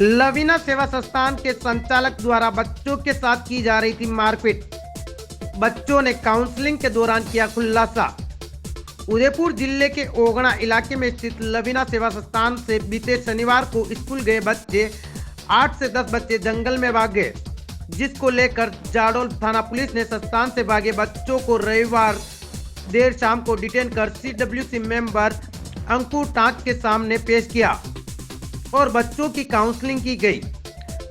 लवीना सेवा संस्थान के संचालक द्वारा बच्चों के साथ की जा रही थी मारपीट। बच्चों ने काउंसलिंग के दौरान किया खुलासा। उदयपुर जिले के ओगड़ा इलाके में स्थित लवीना सेवा संस्थान से बीते शनिवार को स्कूल गए बच्चे 8 से 10 बच्चे जंगल में भाग गए, जिसको लेकर जाडौल थाना पुलिस ने संस्थान से भागे बच्चों को रविवार देर शाम को डिटेन कर CWC मेंबर अंकुर टांक के सामने पेश किया और बच्चों की काउंसलिंग की गई।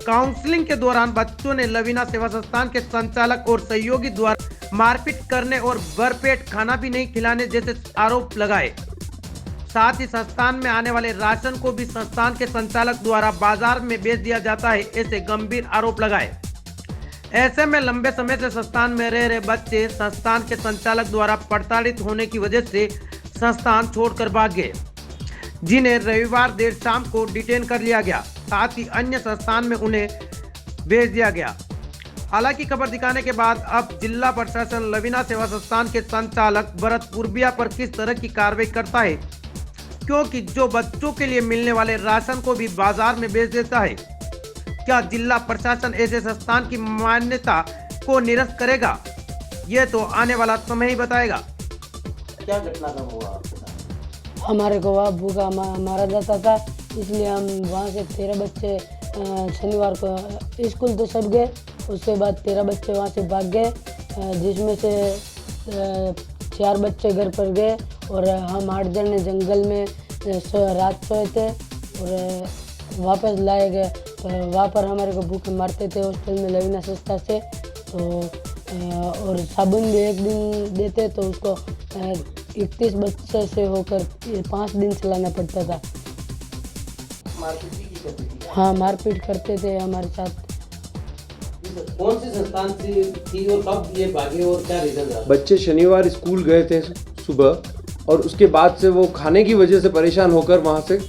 काउंसलिंग के दौरान बच्चों ने लवीना सेवा संस्थान के संचालक और सहयोगी द्वारा मारपीट करने और भरपेट खाना भी नहीं खिलाने जैसे आरोप लगाए। साथ ही संस्थान में आने वाले राशन को भी संस्थान के संचालक द्वारा बाजार में बेच दिया जाता है, ऐसे गंभीर आरोप लगाए। ऐसे में लंबे समय से संस्थान में रह रहे बच्चे संस्थान के संचालक द्वारा प्रताड़ित होने की वजह से संस्थान छोड़कर भाग गए, जिन्हें रविवार देर शाम को डिटेन कर लिया गया। साथ ही अन्य संस्थान में उन्हें भेज दिया गया। हालांकि खबर दिखाने के बाद अब जिला प्रशासन लवीना सेवा संस्थान के संचालक भरत पुरबिया पर किस तरह की कार्रवाई करता है, क्योंकि जो बच्चों के लिए मिलने वाले राशन को भी बाजार में बेच देता है। क्या जिला प्रशासन ऐसे संस्थान की मान्यता को निरस्त करेगा, ये तो आने वाला समय ही बताएगा। क्या घटनाक्रम हुआ आपके साथ? हमारे को वहाँ भूखा मारा जाता था, इसलिए हम वहाँ से 13 बच्चे शनिवार को स्कूल तो सब गए। उसके बाद 13 बच्चे वहाँ से भाग गए, जिसमें से 4 बच्चे घर पर गए और हम 8 जने जंगल में रात सोए थे और वापस लाए गए। तो वहाँ पर हमारे को भूखे मारते थे हॉस्टल में लवीना संस्था से। तो और साबुन भी एक दिन देते तो उसको 31 बच्चे से होकर 5 दिन चलाना पड़ता था। मारपीट भी करती थी? हाँ, मारपीट करते थे हमारे साथ। कौन सी संस्थान से थी और कब ये भागे और क्या रीजन रहा? बच्चे शनिवार स्कूल गए थे सुबह और उसके बाद से वो खाने की वजह से परेशान होकर वहाँ से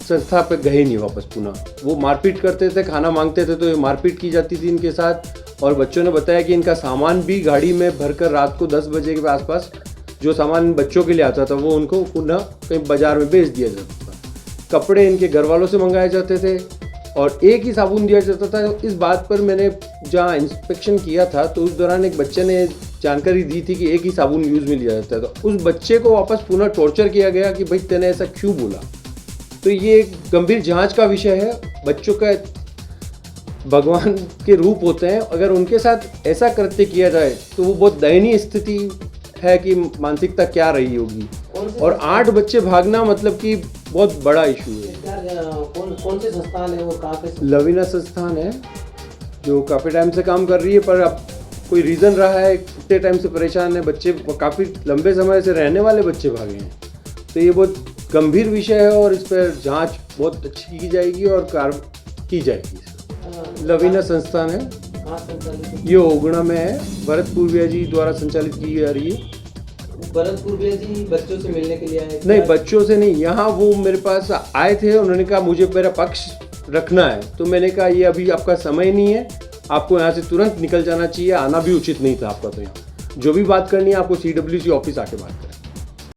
संस्था पे गए नहीं वापस पुनः। वो मारपीट करते थे, खाना मांगते थे तो ये मारपीट की जाती थी इनके साथ। और बच्चों ने बताया कि इनका सामान भी गाड़ी में भरकर रात को 10 बजे के आसपास जो सामान बच्चों के लिए आता था वो उनको पुनः कहीं बाजार में बेच दिया जाता था। कपड़े इनके घर वालों से मंगाए जाते थे और एक ही साबुन दिया जाता था। इस बात पर मैंने जहाँ इंस्पेक्शन किया था तो उस दौरान एक बच्चे ने जानकारी दी थी कि एक ही साबुन यूज़ में लिया जाता है। तो उस बच्चे को वापस पुनः टॉर्चर किया गया कि भाई तेने ऐसा क्यों बोला। तो ये एक गंभीर जांच का विषय है। बच्चों का भगवान के रूप होते हैं, अगर उनके साथ ऐसा कृत्य किया जाए तो वो बहुत दयनीय स्थिति है कि मानसिकता क्या रही होगी। और 8 बच्चे भागना मतलब कि बहुत बड़ा इशू है। कौन से संस्थान है वो, कहाँ पे? लवीना संस्थान है जो काफ़ी टाइम से काम कर रही है, पर अब कोई रीज़न रहा है, इतने टाइम से परेशान है बच्चे, काफ़ी लंबे समय से रहने वाले बच्चे भागे हैं। तो ये बहुत गंभीर विषय है और इस पर जांच बहुत अच्छी की जाएगी और कार्रवाई की जाएगी। लवीना संस्थान है, ये ओगड़ा में है, भरत पुरबिया जी द्वारा संचालित की जा रही है। भरत पुरबिया जी बच्चों से मिलने के लिए आए? नहीं, बच्चों से नहीं, यहाँ वो मेरे पास आए थे, उन्होंने कहा मुझे मेरा पक्ष रखना है। तो मैंने कहा ये अभी आपका समय नहीं है, आपको यहाँ से तुरंत निकल जाना चाहिए, आना भी उचित नहीं था आपका। तो यहाँ जो भी बात करनी है आपको CWC ऑफिस आके बात करें।